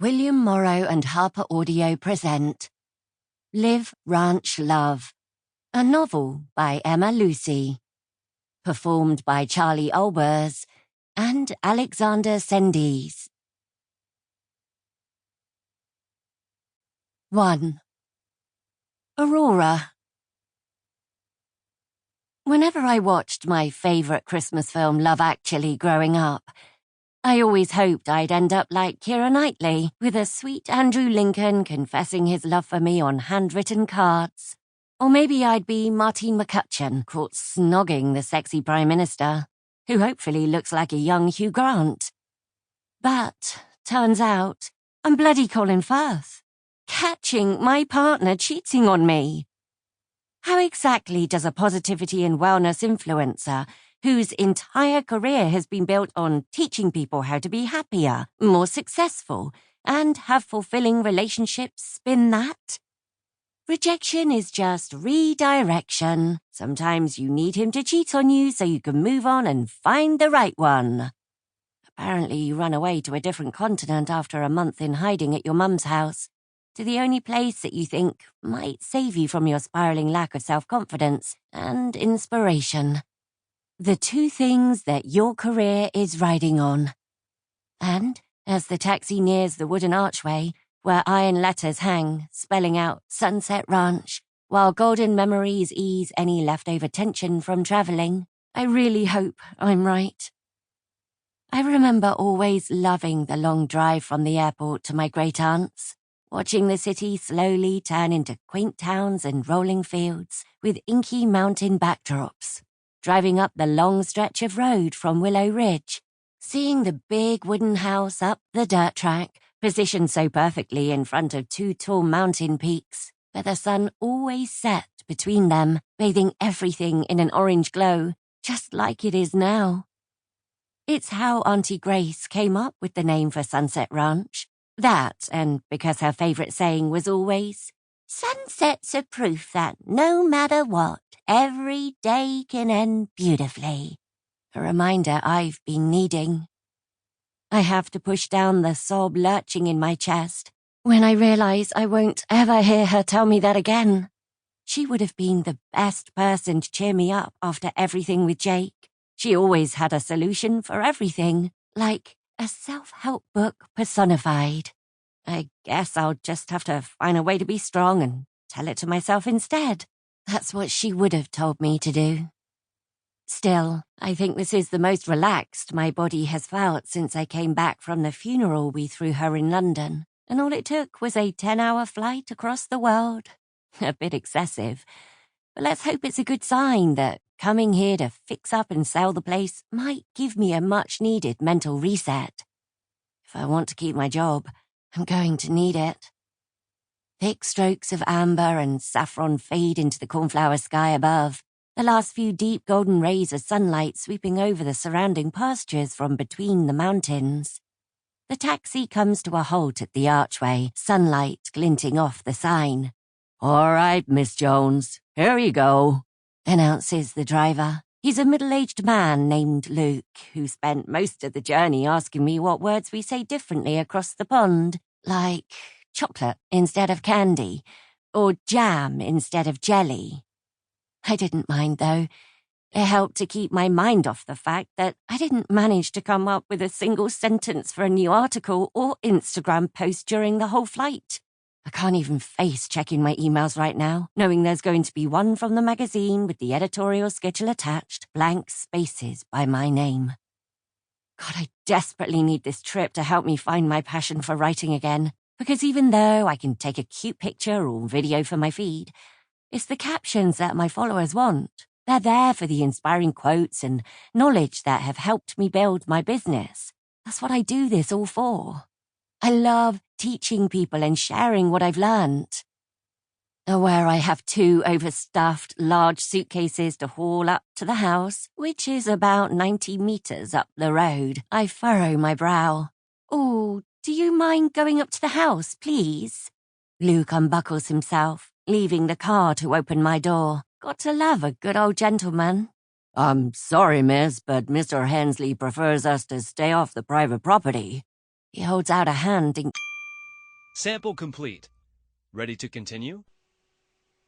William Morrow and HarperAudio present Live, Ranch, Love, a novel by Emma Lucy, performed by Charlie Albers and Alexander Cendese. 1. Aurora. Whenever I watched my favourite Christmas film Love Actually growing up, I always hoped I'd end up like Keira Knightley, with a sweet Andrew Lincoln confessing his love for me on handwritten cards. Or maybe I'd be Martine McCutcheon, caught snogging the sexy Prime Minister, who hopefully looks like a young Hugh Grant. But, turns out, I'm bloody Colin Firth, catching my partner cheating on me. How exactly does a positivity and wellness influencer, whose entire career has been built on teaching people how to be happier, more successful, and have fulfilling relationships, spin that? Rejection is just redirection. Sometimes you need him to cheat on you so you can move on and find the right one. Apparently you run away to a different continent after a month in hiding at your mum's house, to the only place that you think might save you from your spiraling lack of self-confidence and inspiration. The two things that your career is riding on. And, as the taxi nears the wooden archway, where iron letters hang, spelling out Sunset Ranch, while golden memories ease any leftover tension from travelling, I really hope I'm right. I remember always loving the long drive from the airport to my great-aunt's, watching the city slowly turn into quaint towns and rolling fields with inky mountain backdrops. Driving up the long stretch of road from Willow Ridge, seeing the big wooden house up the dirt track, positioned so perfectly in front of two tall mountain peaks, where the sun always set between them, bathing everything in an orange glow, just like it is now. It's how Auntie Grace came up with the name for Sunset Ranch. That, and because her favourite saying was always, "Sunsets are proof that no matter what, every day can end beautifully." A reminder I've been needing. I have to push down the sob lurching in my chest when I realise I won't ever hear her tell me that again. She would have been the best person to cheer me up after everything with Jake. She always had a solution for everything, like a self-help book personified. I guess I'll just have to find a way to be strong and tell it to myself instead. That's what she would have told me to do. Still, I think this is the most relaxed my body has felt since I came back from the funeral we threw her in London, and all it took was a 10-hour flight across the world. A bit excessive, but let's hope it's a good sign that coming here to fix up and sell the place might give me a much-needed mental reset. If I want to keep my job, I'm going to need it. Thick strokes of amber and saffron fade into the cornflower sky above, the last few deep golden rays of sunlight sweeping over the surrounding pastures from between the mountains. The taxi comes to a halt at the archway, sunlight glinting off the sign. "All right, Miss Jones, here you go," announces the driver. He's a middle-aged man named Luke, who spent most of the journey asking me what words we say differently across the pond, like chocolate instead of candy, or jam instead of jelly. I didn't mind, though. It helped to keep my mind off the fact that I didn't manage to come up with a single sentence for a new article or Instagram post during the whole flight. I can't even face checking my emails right now, knowing there's going to be one from the magazine with the editorial schedule attached, blank spaces by my name. God, I desperately need this trip to help me find my passion for writing again, because even though I can take a cute picture or video for my feed, it's the captions that my followers want. They're there for the inspiring quotes and knowledge that have helped me build my business. That's what I do this all for. I love teaching people and sharing what I've learned. Where I have 2 overstuffed large suitcases to haul up to the house, which is about 90 meters up the road, I furrow my brow. "Oh, do you mind going up to the house, please?" Luke unbuckles himself, leaving the car to open my door. Got to love a good old gentleman. "I'm sorry, miss, but Mr. Hensley prefers us to stay off the private property." He holds out a hand in Sample complete. Ready to continue?